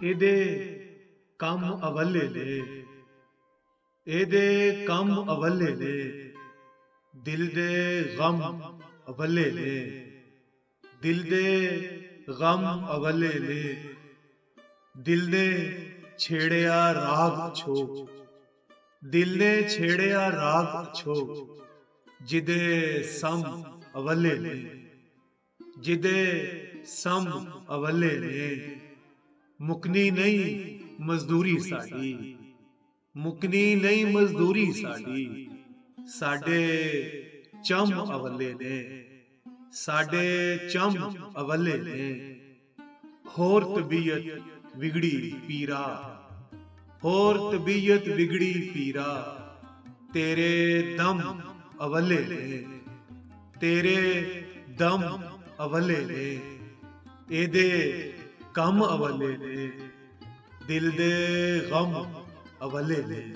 ਇਹਦੇ ਕੰਮ ਅਵੱਲੇ ਨੇ, ਇਹਦੇ ਕੰਮ ਅਵੱਲੇ ਨੇ, ਦਿਲ ਦੇ ਗਮ ਅਵੱਲੇ ਨੇ, ਦਿਲ ਦੇ ਗਮ ਅਵੱਲੇ ਨੇ, ਦਿਲ ਨੇ ਛੇੜਿਆ ਰਾਗ ਛੋ, ਦਿਲ ਨੇ ਛੇੜਿਆ ਰਾਗ ਛੋ, ਜਿਹਦੇ ਸਮ ਅਵੱਲੇ ਨੇ, ਜਿਹਦੇ ਸਮ ਅਵੱਲੇ ਨੇ। ਮੁਕਨੀ ਨਹੀਂ ਮਜ਼ਦੂਰੀ ਸਾਡੀ, ਮੁਕਨੀ ਨਹੀਂ ਮਜ਼ਦੂਰੀ ਸਾਡੀ, ਸਾਡੇ ਚਮ ਅਵੱਲੇ ਨੇ, ਸਾਡੇ ਚਮ ਅਵੱਲੇ ਨੇ। ਹੋਰ ਤਬੀਅਤ ਵਿਗੜੀ ਪੀਰਾ, ਹੋਰ ਤਬੀਅਤ ਵਿਗੜੀ ਪੀਰਾ, ਤੇਰੇ ਦਮ ਅਵੱਲੇ ਨੇ, ਤੇਰੇ ਦਮ ਅਵੱਲੇ ਨੇ, ਇਹਦੇ ਕੰਮ ਅਵੱਲੇ ਨੇ, ਦਿਲ ਦੇ ਗਮ ਅਵੱਲੇ ਨੇ।